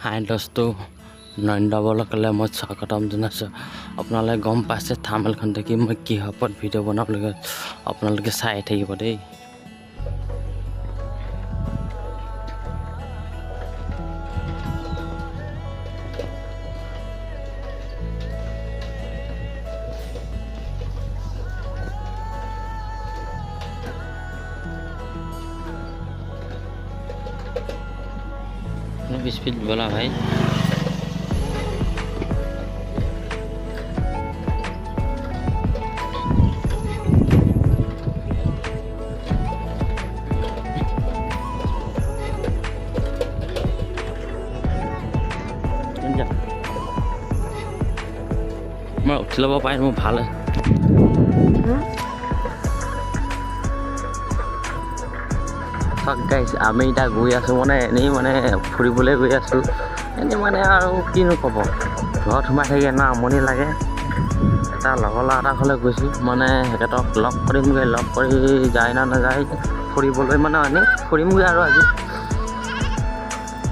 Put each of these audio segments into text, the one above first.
হাই দোস্তো নৰেন্দ্ৰ ব্লগলৈ মই স্বাগতম জনাইছোঁ। আপোনালোকে গম পাইছে থাম্বনেইলখন দেখি মই কিহৰ ওপৰত ভিডিঅ' বনাবলৈ আপোনালোকে চাই থাকিব দেই। स्पीड बोला भाई। मैं उठ लब पाए मैं ভাল গাইছ আমি এতিয়া গৈ আছোঁ মানে এনেই মানে ফুৰিবলৈ গৈ আছোঁ। এনেই মানে আৰু কিনো ক'ব, ঘৰত সোমাই থাকি না আমনি লাগে। এটা লগৰ ল'ৰা এটা ঘৰলৈ গৈছোঁ, মানে সিহঁতক লগ কৰিমগৈ, লগ কৰি যায় না নাযায় ফুৰিবলৈ, মানে এনেই ফুৰিমগৈ আৰু আজি।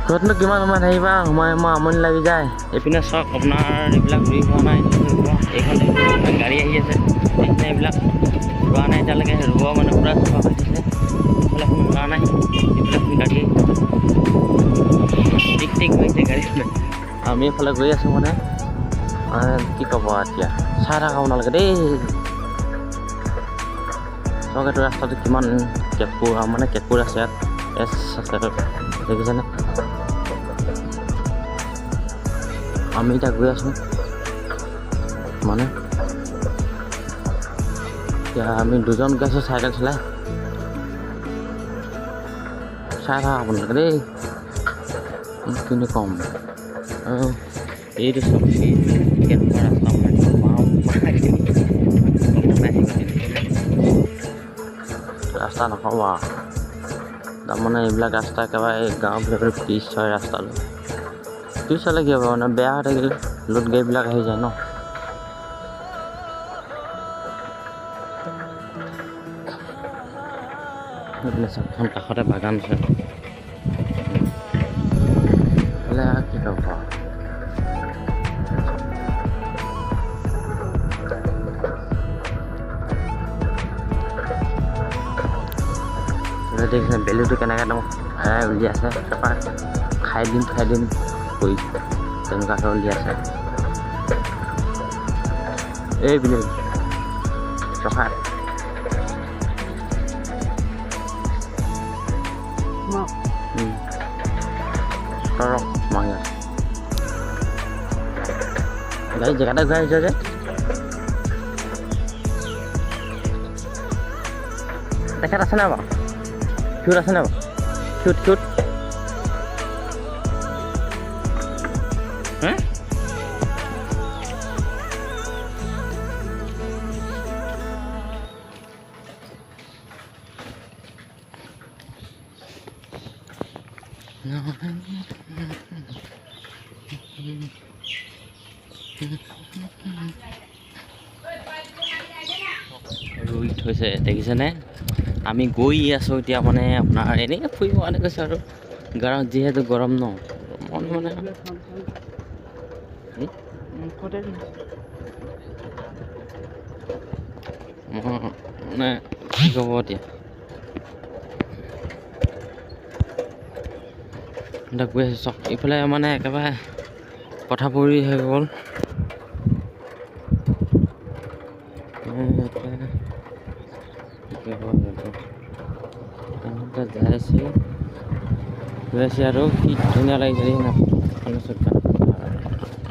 ঘৰতনো কিমান সময় থাকিবা, সময় আমনি লাগি যায়। এইপিনে চাওক আপোনাৰ এইবিলাক ৰুই হোৱা নাই, এইখন গাড়ী আহি আছে, এইবিলাক ৰোৱা নাই এতিয়ালৈকে, ৰুব মানে পূৰা চাফা হৈ দিছে। ৰোৱা নাই এইবিলাক গাড়ী টিক টিক হৈছে গাড়ী। আমি এইফালে গৈ আছোঁ মানে কি ক'ব এতিয়া, চাই থাকা আপোনালোকে দেই। চাওক এইটো ৰাস্তাটো কিমান কেঁকুৰ, মানে কেঁকুৰ আছে ইয়াত, এছ আছে দেখিছেনে। আমি এতিয়া গৈ আছোঁ মানে, এতিয়া আমি দুজন গৈ আছোঁ চাইকেল চলাই। চাই থাকা আপোনালোকে দেই, কিন্তু কম এইটো চব কেনেকুৱা ৰাস্তা ৰাস্তা নক'ব আৰু, তাৰমানে এইবিলাক ৰাস্তা একেবাৰে গাঁৱৰ ভিতৰত পিছ হয় ৰাস্তাটো। পিছ হ'লে কি হ'ব, মানে বেয়া হৈ থাকিলে লোড গাড়ীবিলাক আহি যায় ন। চবখন কাষতে বাগান আছে, হ'লে আৰু কি ক'ব। দেখিছে বেলুটো কেনেকৈ একদম হেৰাই উলিয়াইছে, তাৰপৰা খাই দিম কৰি তেনেকুৱাকৈ উলিয়াইছে। এই বিলু চফা গাড়ী জেগাতে ঘূৰাই আহিছে যে, তেখেত আছে নাই বাৰু, কিউট আছে নাই বাৰু, কিউট ৰুই থৈছে দেখিছেনে। আমি গৈ আছোঁ এতিয়া মানে আপোনাৰ এনেকৈ ফুৰিব কাৰণে কৈছোঁ আৰু, গাঁৱত যিহেতু গৰম ন, মানে মানে কি ক'ব এতিয়া, গৈ আছোঁ চক ইফালে মানে একেবাৰে পথা পৰি হৈ গ'ল। গৈ আছে আৰু কি ধুনীয়া লাগিছে দেই না।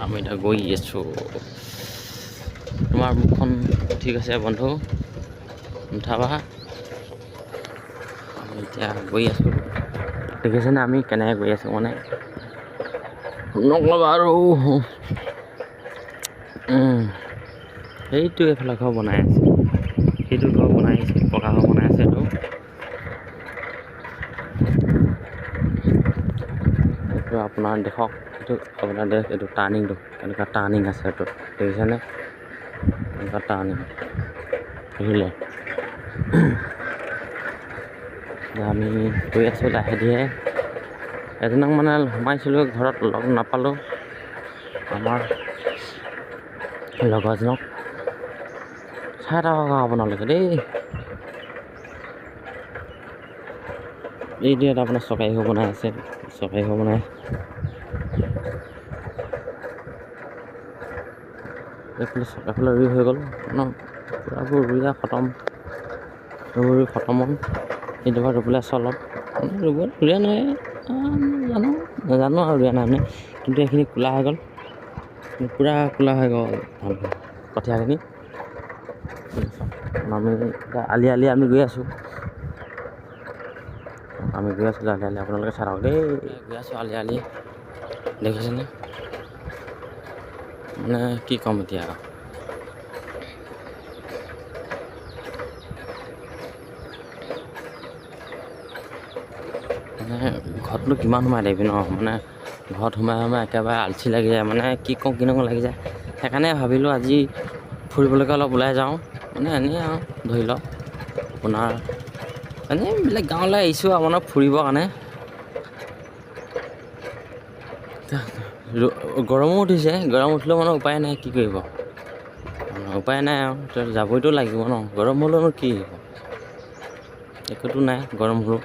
আমি এতিয়া গৈ আছোঁ, তোমাৰ মুখখন ঠিক আছে বন্ধু, উঠাবা। আমি এতিয়া গৈ আছোঁ, দেখিছেনে আমি কেনেকৈ গৈ আছোঁ, মানে নক'বা আৰু। সেইটো এইফালে ঘৰ বনাই আছে, সেইটো ঘৰ বনাই আছে, পকা ঘৰ বনাই আছে। এইটো আপোনাৰ দেখক, এইটো আপোনাৰ দেখ, এইটো টাৰ্ণিংটো এনেকুৱা টাৰ্ণিং আছে, এইটো দেখিছেনে, এনেকুৱা টাৰ্ণিং বুজিলে। আমি গৈ আছোঁ লাহে ধীৰে, এজনক মানে সোমাইছিলোঁ ঘৰত, লগ নাপালোঁ। আমাৰ লগৰজনক চাই থাকক আপোনালোকে দেই। এইটো এটা আপোনাৰ চৰকাৰী ঘৰ বনাই আছে, চৰকাৰী ঘৰ বনাই এফালে ৰুই হৈ গ'ল ন, পূৰাবোৰ ৰুই খতম, ৰুই খতম হ'ল। এইটো বাৰু ৰুবলৈ আছে অলপ, ৰুৱে নাই নাজানো আৰু ৰুৱে নাই মানে, কিন্তু এইখিনি ক'লা হৈ গ'ল, পূৰা ক'লা হৈ গ'ল কঠীয়াখিনি। আমি আলি আমি গৈ আছোঁ, আপোনালোকে চাই থাকক দেই। গৈ আছোঁ আলি দেখিছেনে? মানে কি ক'ম এতিয়া, মানে ঘৰতনো কিমান সোমাই থাকিবি ন, মানে ঘৰত সোমাই একেবাৰে আলচি লাগি যায়, মানে কি কওঁ কি নকওঁ লাগি যায়। সেইকাৰণে ভাবিলোঁ আজি ফুৰিবলৈকে অলপ ওলাই যাওঁ, মানে এনেই আৰু ধৰি লওক আপোনাৰ এনেই বেলেগ গাঁৱলৈ আহিছোঁ আপোনাৰ ফুৰিবৰ কাৰণে। গৰমো উঠিছে, গৰম উঠিলেও মানে উপায় নাই, কি কৰিব উপায় নাই আৰু যাবইতো লাগিব ন, গৰম হ'লেওনো কি হ'ব, একোতো নাই গৰম হ'লেও।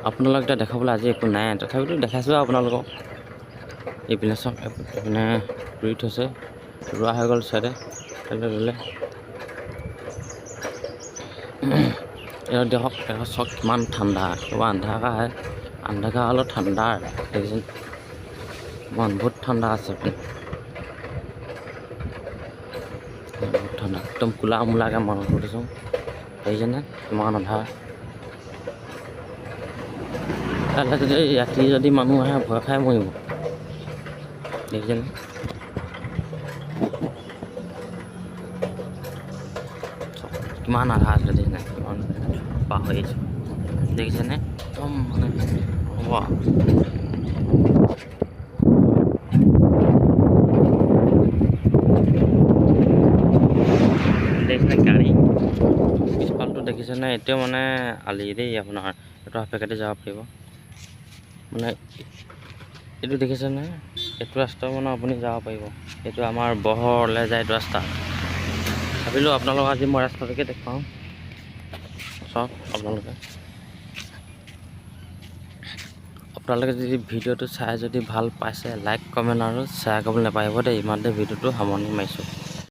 আপোনালোক এতিয়া দেখাবলৈ আজি একো নাই, তথাপিতো দেখাইছোঁ আৰু আপোনালোকক। এইপিনে চাওক, এইপিনে ৰুই থৈছে, ৰোৱা হৈ গ'ল চাইডে ৰুলে। এয়া দেখক চক কিমান ঠাণ্ডা, ক'ৰবাত আন্ধাৰ হ'লেও ঠাণ্ডা দেখিছেনে, ইমান বহুত ঠাণ্ডা আছে এইপিনে, বহুত ঠাণ্ডা, একদম ক'লা মূলাকৈ মানুহ দেখিছোঁ, দেখিছেনে কিমান আন্ধাৰ। তালৈ যদি ৰাতি যদি মানুহ আহে ভয় খাই মৰিব, দেখিছেনে। কিমান আধা আছিলে দেখিছেনে, কিমান পাহৰি আহিছোঁ, দেখিছেনে একদম মানে হ'ব। দেখিছেনে গাড়ী পিছফালটো দেখিছেনে, এতিয়াও মানে আলি দেই আপোনাৰ, এইটো হাফে যাব পাৰিব মানে, এইটো দেখিছেনে, এইটো ৰাস্তাও মানে আপুনি যাব পাৰিব, এইটো আমাৰ বহৰলৈ যায় এইটো ৰাস্তা। ভাবিলোঁ আপোনালোকক আজি মই ৰাস্তাটোকে দেখুৱাওঁ, চাওক আপোনালোকে যদি ভিডিঅ'টো চাই যদি ভাল পাইছে, লাইক কমেণ্ট আৰু শ্বেয়াৰ কৰিবলৈ নাপাহৰিব দেই। ইমানতে ভিডিঅ'টো সামৰণি মাৰিছোঁ।